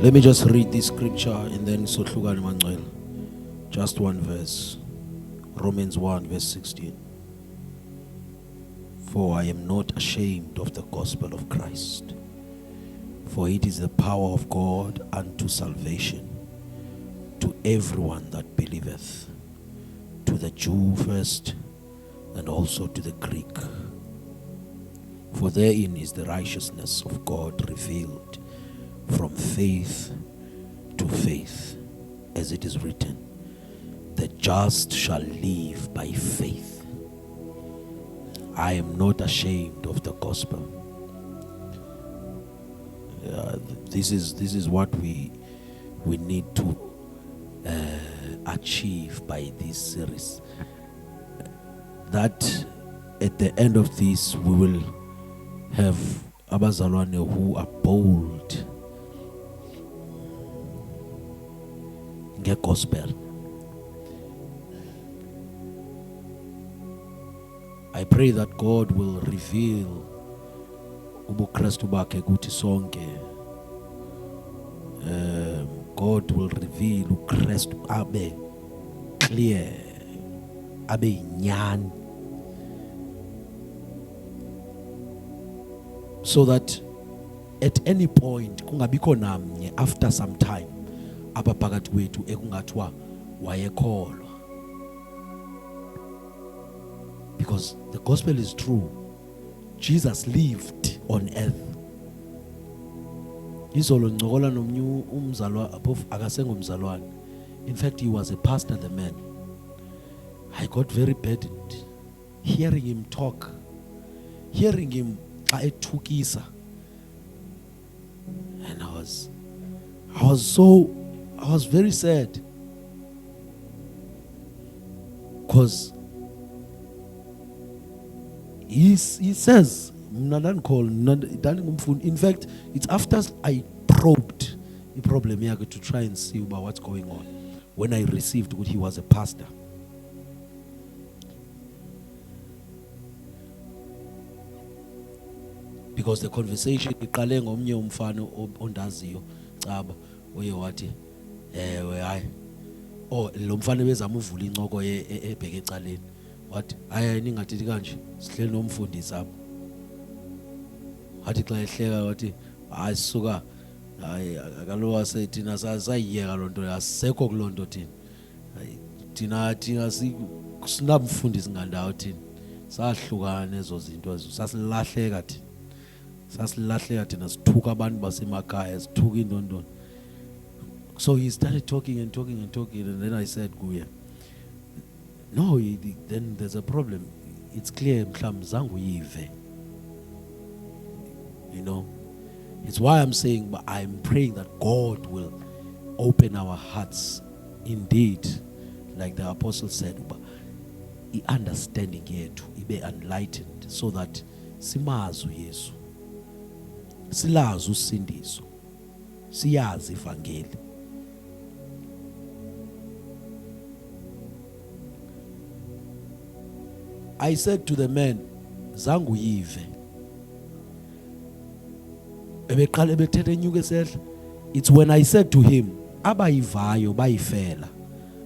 Let me just read this scripture and then Sohlukane Manuel. Just one verse. Romans 1 verse 16. For I am not ashamed of the gospel of Christ, for it is the power of God unto salvation to everyone that believeth, to the Jew first, and also to the Greek. For therein is the righteousness of God revealed from faith to faith, as it is written, the just shall live by faith. I am not ashamed of the gospel. This is what we need to achieve by this series. That at the end of this we will have abazalwane who are bold nge-gospel. I pray that God will reveal ubuKristu bakhe kuthi sonke. God will reveal uKristu abe clear, abe inyani, so that at any point kungabikho namnye after some time apha phakathi kwethu ekungathiwa wayekholwa. Because the gospel is true. Jesus lived on earth. Izolo ncokola nomnye umzalwa phofu akasengumzalwane. In fact, he was a pastor, the man. I got very burdened hearing him talk, hearing him ethukisa. And I was very sad, because he says, in fact, it's after I probed the problem here to try and see about what's going on, when I received what he was a pastor. Because the conversation iqale ngomnye umfana ondaziyo caba oye wathi hayi lo mfana bezama uvula incoko ebheke ecaleni wathi hayi ningathethi kanje sihleli nomfundisi apha wathi xa ehleka wathi hayi sisuka hayi akaloku asethina sayiyeka loo nto asisekho kuloo nto thina sinabumfundisi ngandawo thina sahlukana ezo zinto ezo sasilahleka thina sithuka abantu basemakhaya sithuka intondoni. So he started talking, and then I said kuye, no, then there's a problem. It's clear mhlawumbe zange uyive. You know, it's why I'm saying, but I'm praying that God will open our hearts indeed, like the apostle said, but understanding yethu ibe enlightened, so that simazi uYesu, silazi usindiso, siyazi ivangeli. I said to the man, zange uyive. Ebeqala ebethetha enyuke esehla. It's when I said to him, abayivayo bayifela,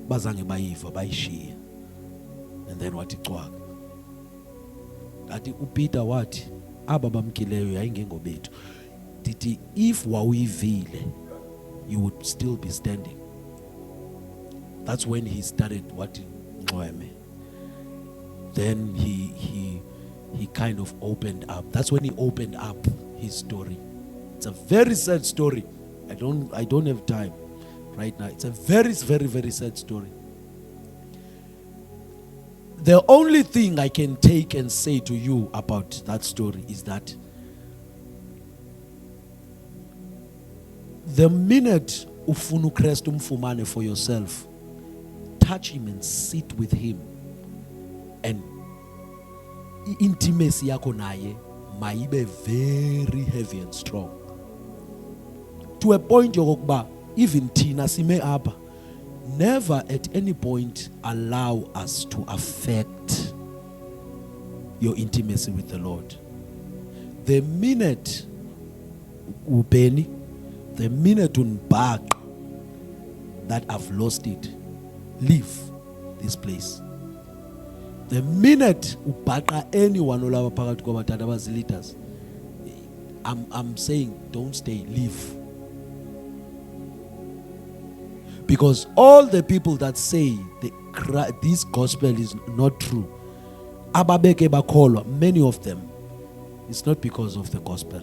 bazange bayiva bayishiya. And then wathi cwaka. Ati uPeter wathi aba bamkileyo yayingengobethu. Dithi if wawuyivile, you would still be standing. That's when he started wathi Nxweme. Then he kind of opened up. That's when he opened up his story. It's a very sad story. I don't have time right now. It's a very, very, very sad story. The only thing I can take and say to you about that story is that the minute ufuna uKristu umfumane for yourself, touch him and sit with him, and intimacy yako naye mayibe very heavy and strong, to a point yokokuba even thina sime apha, never at any point allow us to affect your intimacy with the Lord. The minute uBenny, The minute unbaq that I've lost it, leave this place. The minute ubhaqa anyone olaba phakathi kwabathatha abazi-leaders, I'm saying don't stay, leave. Because all the people that say this gospel is not true, ababeke bakholwa, many of them, it's not because of the gospel,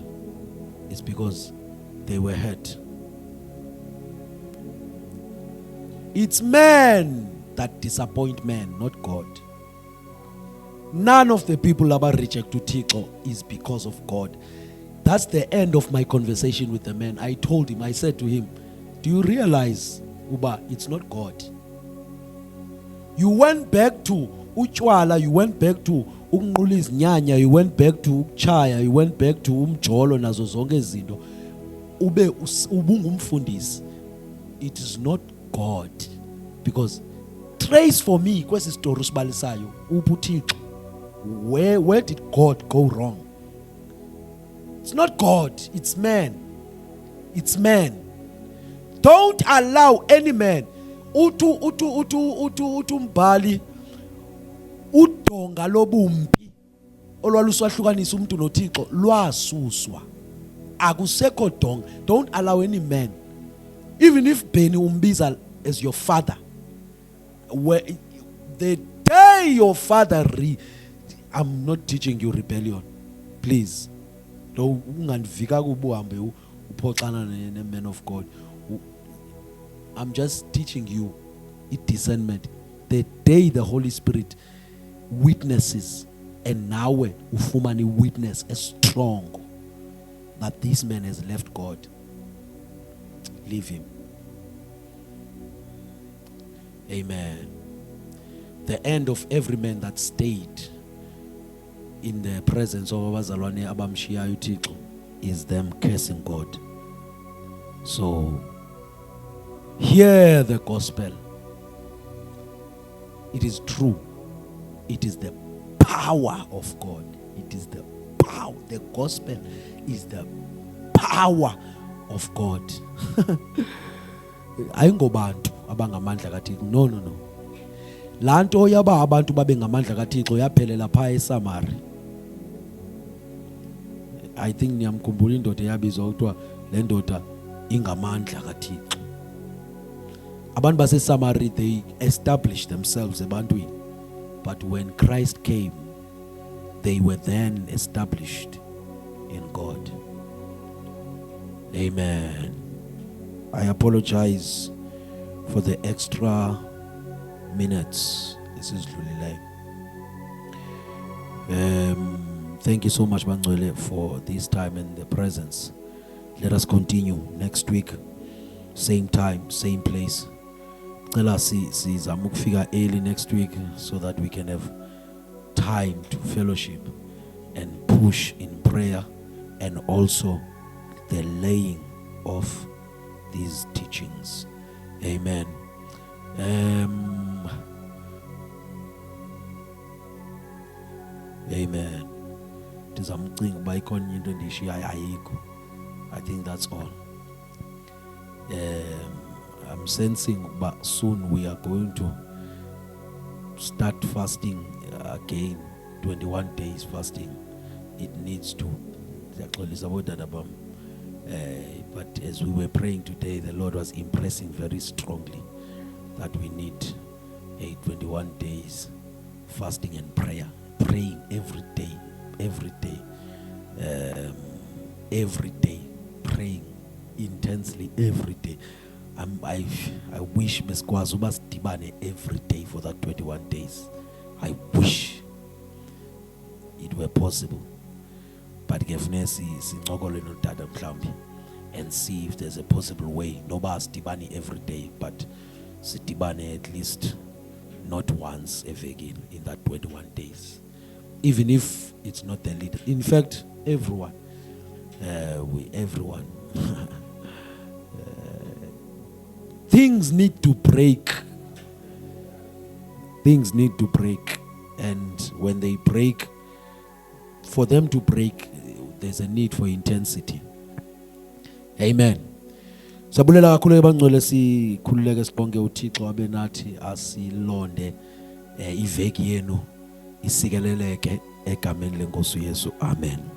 it's because they were hurt. It's men that disappoint men, not God. None of the people about reject to Thixo is because of God. That's the end of my conversation with the man. I told him, I said to him, do you realize, Uba, it's not God. You went back to Uchwala, you went back to Ungulis Nyanya, you went back to Chaya, you went back to Umjolo nazo zonke izinto. Ube ubungumfundisi. It is not God. Because trace for me kwesi story usibalisayo ubuthixo. Where did God go wrong? It's not God, it's man. It's man. Don't allow any man utu mbali udonga lobumpi olwaluswahlukanisa umuntu noThixo lwasuswa. Akusekho donga. Don't allow any man, even if Benny umbiza as your father, where the day your father I'm not teaching you rebellion, please. Lo ungandivika kubuhambe uphoxana ne-man of God. I'm just teaching you discernment. The day the Holy Spirit witnesses, and now ufumani witness as strong that this man has left God, leave him. Amen. The end of every man that stayed in the presence of abazalwane abamshiyayo uThixo is them cursing God. So hear the gospel. It is true. It is the power of God. It is the power. The gospel is the power of God. Ayingobantu abangamandla kaThixo. No. Lanto yaba abantu babe ngamandla kaThixo yaphelela pha eSamari. I think niyamkhumbula indoda eyabizwa kuthiwa le ndoda ingamandla kaThixo. Abantu baseSamari, they established themselves ebantwini, but when Christ came, they were then established in God. Amen. I apologize for the extra minutes. This is really thank you so much, Bangcwele, for this time and the presence. Let us continue next week, same time, same place. Tell us sizama ukufika early next week so that we can have time to fellowship and push in prayer, and also the laying of these teachings. Amen. Amen. I think that's all. I'm sensing, but soon we are going to start fasting again. 21 days fasting. It needs to. But as we were praying today, the Lord was impressing very strongly that we need 21 days fasting and prayer, praying every day, praying intensely every day. I wish besikwazi uba sidibane every day for that 21 days. I wish it were possible. But kufuneka sincokole nodada mhlawumbi and see if there's a possible way. Noba sidibane every day, but sidibane at least not once evekini in that 21 days. Even if it's not the leader. In fact, everyone. Everyone. Things need to break. Things need to break. And when they break, for them to break, there's a need for intensity. Amen. Siyabulela kakhulu ebangcwele sikhululeke sibonke uThixo abe nathi asilonde iveki yenu isikeleleke egameni lenkosi uYesu. Amen.